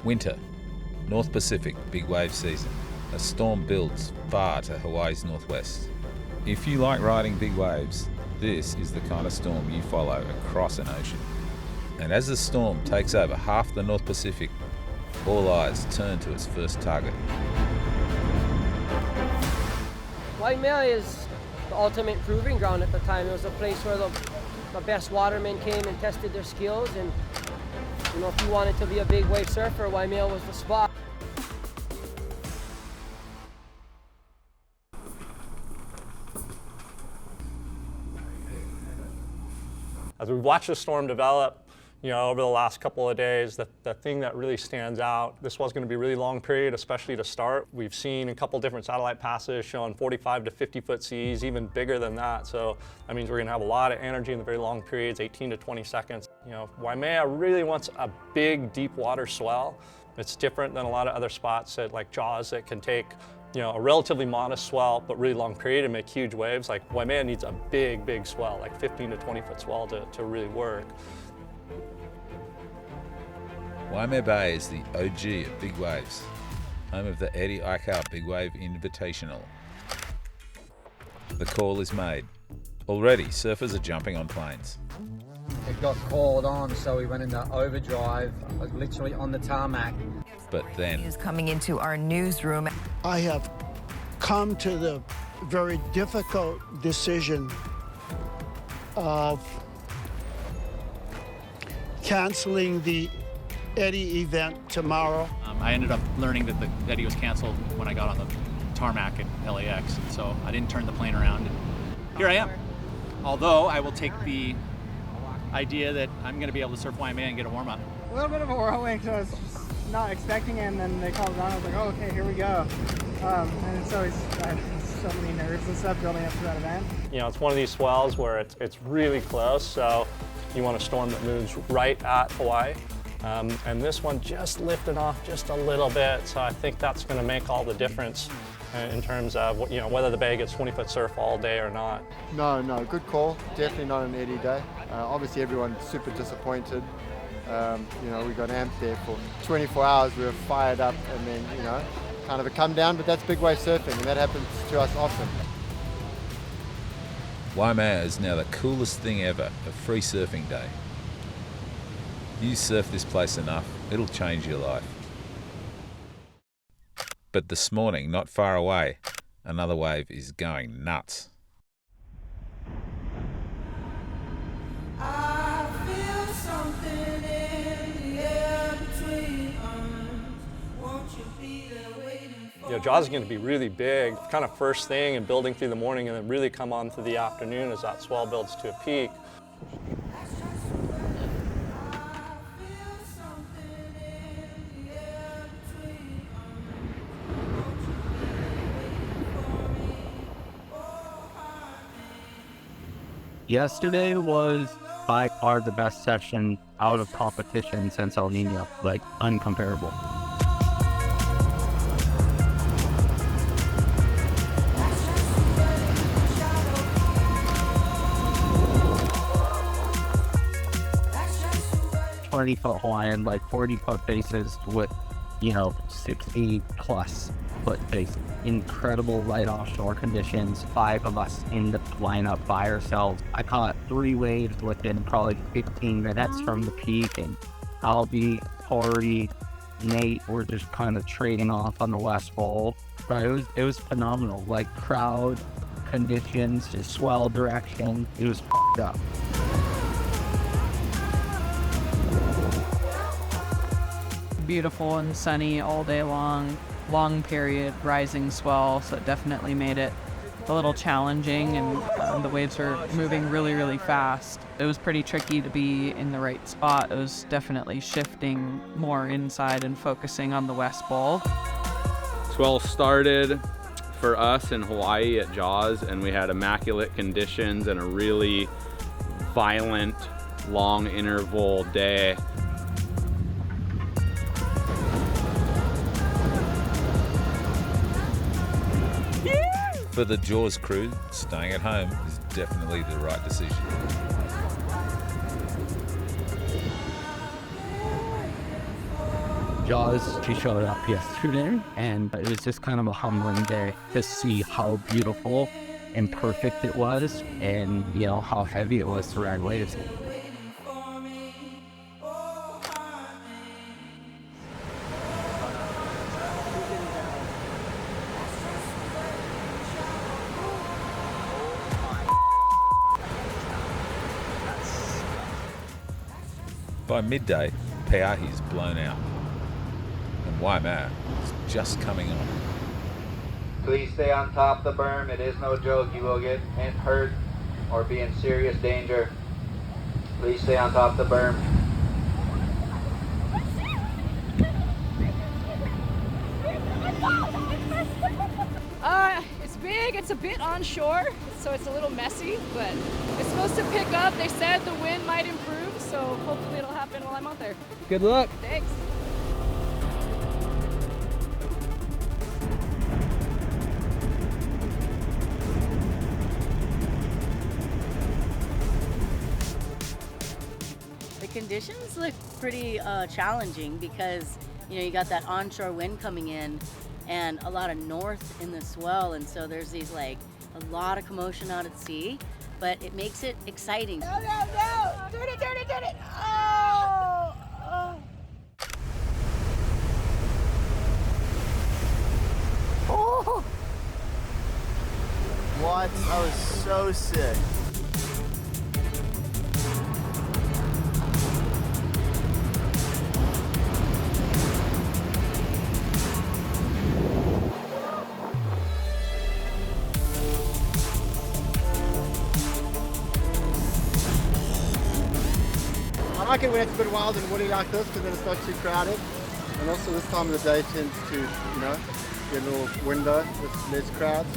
Winter, North Pacific big wave season. A storm builds far to Hawaii's northwest. If you like riding big waves, this is the kind of storm you follow across an ocean. And as the storm takes over half the North Pacific, all eyes turn to its first target. Waimea is the ultimate proving ground at the time. It was a place where the best watermen came and tested their skills, and you know, if you wanted to be a big wave surfer, Waimea was the spot. As we've watched the storm develop, you know, over the last couple of days, the thing that really stands out, this was going to be a really long period, especially to start. We've seen a couple different satellite passes showing 45 to 50 foot seas, even bigger than that. So that means we're going to have a lot of energy in the very long periods, 18 to 20 seconds. You know, Waimea really wants a big, deep water swell. It's different than a lot of other spots that, like Jaws, that can take, you know, a relatively modest swell, but really long period and make huge waves. Like Waimea needs a big, big swell, like 15 to 20 foot swell to really work. Waimea Bay is the OG of big waves, home of the Eddie Aikau Big Wave Invitational. The call is made. Already, surfers are jumping on planes. It got called on, so we went into overdrive. I was literally on the tarmac. But then, He is coming into our newsroom. I have come to the very difficult decision of canceling the Eddie event tomorrow. I ended up learning that the Eddie was canceled when I got on the tarmac at LAX, so I didn't turn the plane around, and here I am. Although I will take the idea that I'm going to be able to surf Waimea and get a warm-up. A little bit of a whirlwind, because I was just not expecting it, and then they called it on. I was like, oh, okay, here we go. And it's always so many nerves and stuff building up to that event. You know, it's one of these swells where it's really close, so you want a storm that moves right at Hawaii. And this one just lifted off just a little bit, so I think that's going to make all the difference in terms of, you know, whether the bay gets 20-foot surf all day or not. No, good call. Definitely not an Eddie day. Obviously everyone's super disappointed. You know, we got amped there for 24 hours. We were fired up, and then, you know, kind of a come down, but that's big wave surfing, and that happens to us often. Waimea is now the coolest thing ever, a free surfing day. You surf this place enough, it'll change your life. But this morning, not far away, another wave is going nuts. I feel something in the air between us. Won't you be there waiting for me? You know, Jaws is going to be really big, kind of first thing and building through the morning, and then really come on through the afternoon as that swell builds to a peak. Yesterday was by far the best session out of competition since El Nino, like uncomparable. "20-foot Hawaiian, like 40-foot faces with, you know, 60+ foot face. Incredible light offshore conditions. 5 of us in the lineup by ourselves. I caught 3 waves within probably 15 minutes from the peak, and Albie, Tori, Nate were just kind of trading off on the west bowl. But it was phenomenal. Like crowd, conditions, just swell direction. It was f***ed up. Beautiful and sunny all day long period, rising swell, so it definitely made it a little challenging, and the waves were moving really, really fast. It was pretty tricky to be in the right spot. It was definitely shifting more inside and focusing on the west bowl. Swell started for us in Hawaii at Jaws, and we had immaculate conditions and a really violent, long interval day. For the Jaws crew, staying at home is definitely the right decision. Jaws. She showed up yesterday, and it was just kind of a humbling day to see how beautiful and perfect it was, and you know how heavy it was to ride waves. By midday, Peahi's blown out, and Waimea is just coming on. Please stay on top of the berm. It is no joke. You will get hurt or be in serious danger. Please stay on top of the berm. It's big. It's a bit onshore, so it's a little messy, but it's supposed to pick up. They said the wind might improve, so hopefully it'll happen while I'm out there. Good luck. Thanks. The conditions look pretty challenging because, you know, you got that onshore wind coming in and a lot of north in the swell, and so there's these like a lot of commotion out at sea, but it makes it exciting. No, no, no! Turn it, turn it, turn it! Oh! Oh! What? That was so sick. I like it when it's a bit wild and woody like this because then it's not too crowded. And also this time of the day tends to, you know, be a little window with less crowds.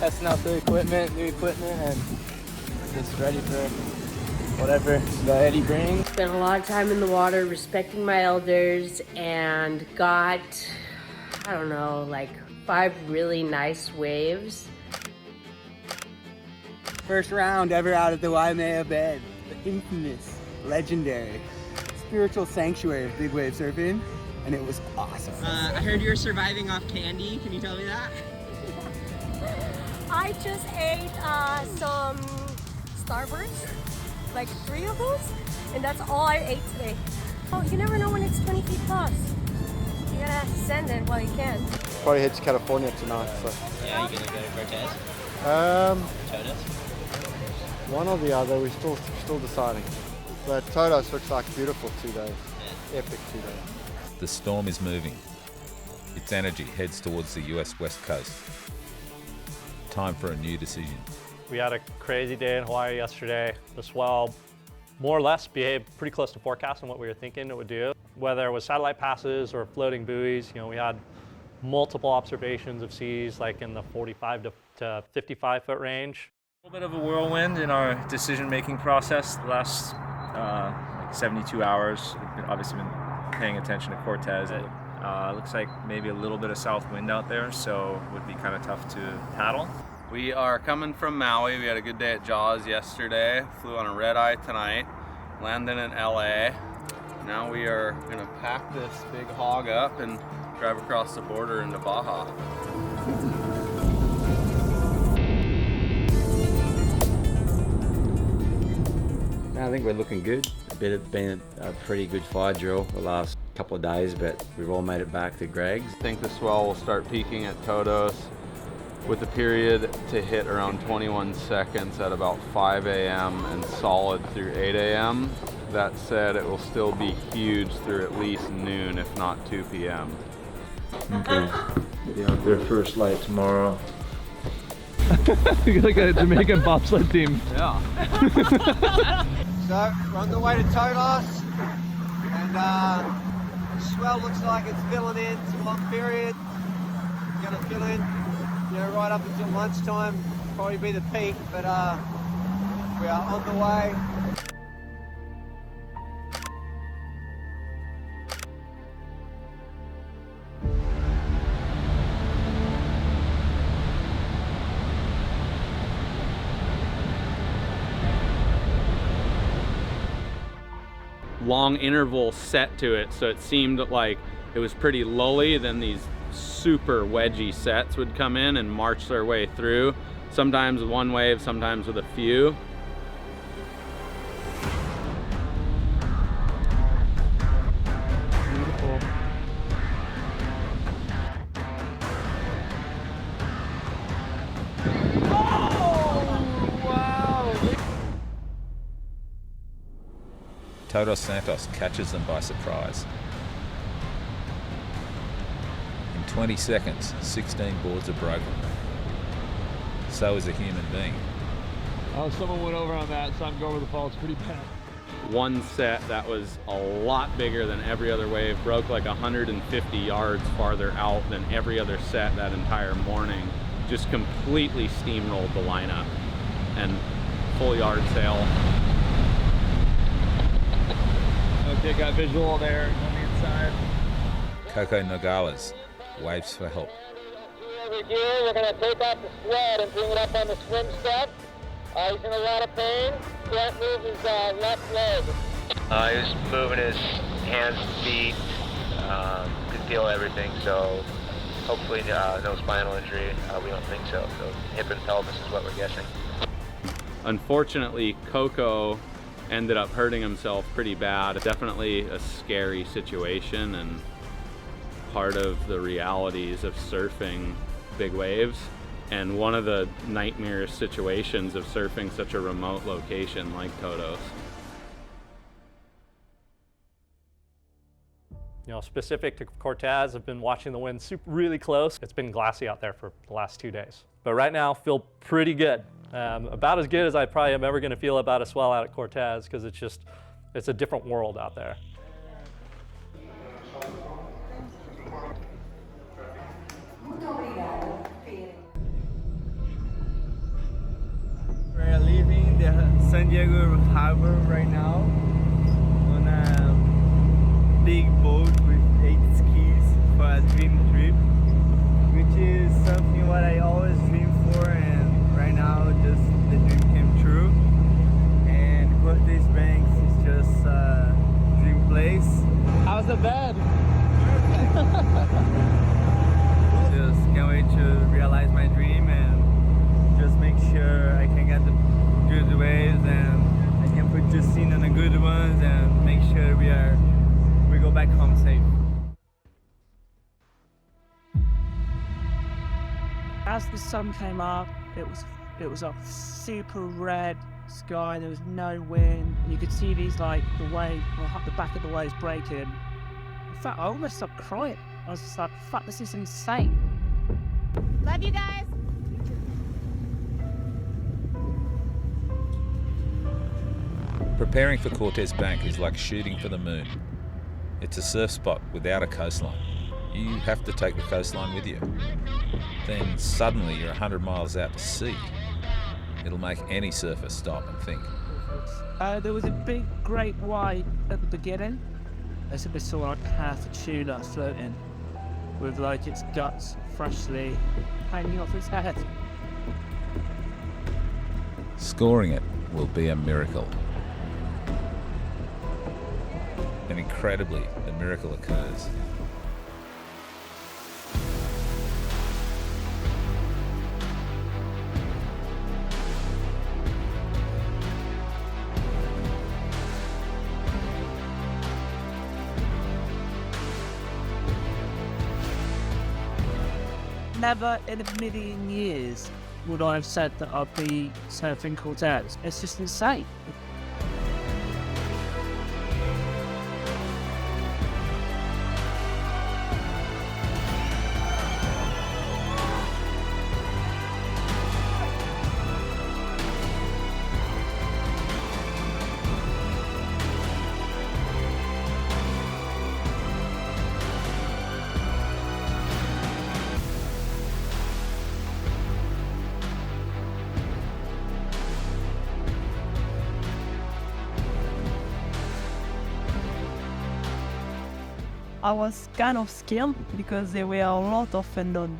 Testing out the equipment, new equipment, and just ready for whatever the Eddie brings. Spent a lot of time in the water respecting my elders and got, I don't know, like 5 really nice waves. First round ever out of the Waimea bed. The infamous, legendary, spiritual sanctuary of big wave surfing, and it was awesome. I heard you were surviving off candy. Can you tell me that? I just ate some Starbursts, like 3 of those, and that's all I ate today. Oh, you never know when it's 20 feet plus. You gotta send it while you can. Probably head to California tonight. So. Yeah, you gonna go to Cortes? Todos? One or the other, we're still deciding. But Todos looks like beautiful 2 days. Yeah. Epic 2 days. The storm is moving. Its energy heads towards the US West Coast. Time for a new decision. We had a crazy day in Hawaii yesterday. The swell more or less behaved pretty close to forecast and what we were thinking it would do. Whether it was satellite passes or floating buoys, you know, we had multiple observations of seas like in the 45 to 55 foot range. A little bit of a whirlwind in our decision-making process the last like 72 hours. We've obviously been paying attention to Cortes. It looks like maybe a little bit of south wind out there, so it would be kind of tough to paddle. We are coming from Maui. We had a good day at Jaws yesterday. Flew on a red eye tonight. Landed in LA. Now we are gonna pack this big hog up and drive across the border into Baja. I think we're looking good. It's been a pretty good fire drill the last couple of days, but we've all made it back to Greg's. I think the swell will start peaking at Todos with a period to hit around 21 seconds at about 5 a.m. and solid through 8 a.m. That said, it will still be huge through at least noon, if not 2 p.m. Okay. Be out there first light tomorrow. You're like a Jamaican bobsled team. Yeah. So we're on the way to Todos, and swell looks like it's filling in. It's a long period. It's gonna fill in, you know, right up until lunchtime. Probably be the peak, but we are on the way. long interval set to it, so it seemed like it was pretty lully. Then these super wedgy sets would come in and march their way through, sometimes with one wave, sometimes with a few. Beautiful. Todos Santos catches them by surprise. In 20 seconds, 16 boards are broken. So is a human being. Oh, someone went over on that, so I'm going with the fall. It's pretty bad. One set that was a lot bigger than every other wave broke like 150 yards farther out than every other set that entire morning. Just completely steamrolled the lineup and full yard sail. Okay, got visual there on the inside. Coco Nogales waves for help. Over here, we're going to take off the sled and bring it up on the swim step. He's in a lot of pain. Can't move his left leg. He was moving his hands and feet. Could feel everything, so hopefully no spinal injury. We don't think so. So hip and pelvis is what we're guessing. Unfortunately, Coco ended up hurting himself pretty bad. Definitely a scary situation and part of the realities of surfing big waves, and one of the nightmare situations of surfing such a remote location like Todos. You know, specific to Cortes, I've been watching the wind really close. It's been glassy out there for the last 2 days. But right now, feel pretty good. About as good as I probably am ever gonna feel about a swell out at Cortes, because it's a different world out there. We're leaving the San Diego Harbor right now on a big boat with 8 skis for a dream trip, which is something what I always dreamed for, and right now just the dream came true. And Cortes Bank is just a dream place. How's the bed? Just can't wait to realize my dream and just make sure I can get the good waves and I can put Justine on the good ones and make sure we go back home safe. As the sun came up, it was a super red sky. There was no wind, and you could see these like the wave, the back of the waves breaking. In fact, I almost stopped crying. I was just like, "Fuck, this is insane." Love you guys. Preparing for Cortes Bank is like shooting for the moon. It's a surf spot without a coastline. You have to take the coastline with you. Then suddenly you're 100 miles out to sea. It'll make any surfer stop and think. There was a big great white at the beginning. I simply saw like half a tuna floating with like its guts freshly hanging off its head. Scoring it will be a miracle. And incredibly, the miracle occurs. Never in a million years would I have said that I'd be surfing Cortes. It's just insane. I was kind of scared because there were a lot of unknown.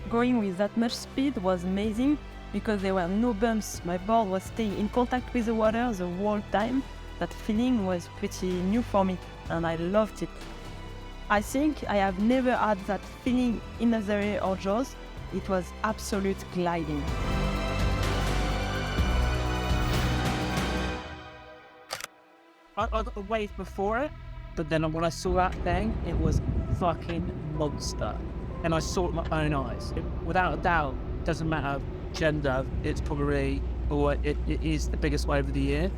Going with that much speed was amazing because there were no bumps. My board was staying in contact with the water the whole time. That feeling was pretty new for me and I loved it. I think I have never had that feeling in Nazare or Jaws. It was absolute gliding. I got the wave before it, but then when I saw that thing, it was fucking monster. And I saw it with my own eyes. Without a doubt, doesn't matter gender, it's probably, or it is the biggest wave of the year.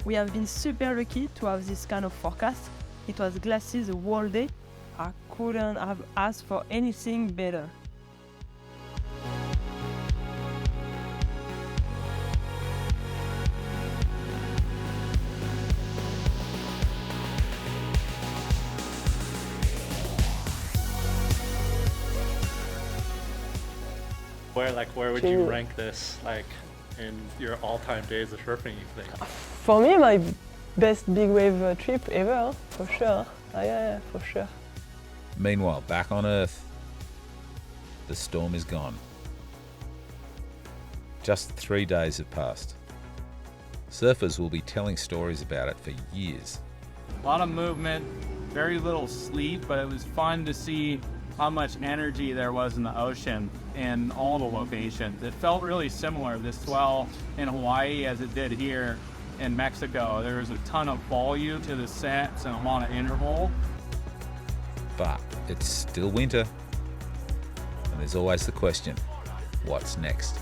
We have been super lucky to have this kind of forecast. It was glassy the whole day. I couldn't have asked for anything better. Where would you rank this, in your all-time days of surfing, you think? For me, my best big wave trip ever, for sure. Yeah, for sure. Meanwhile, back on Earth, the storm is gone. Just 3 days have passed. Surfers will be telling stories about it for years. A lot of movement, very little sleep, but it was fun to see how much energy there was in the ocean in all the locations. It felt really similar, this swell in Hawaii as it did here in Mexico. There was a ton of volume to the sets and a lot of interval. But it's still winter, and there's always the question, what's next?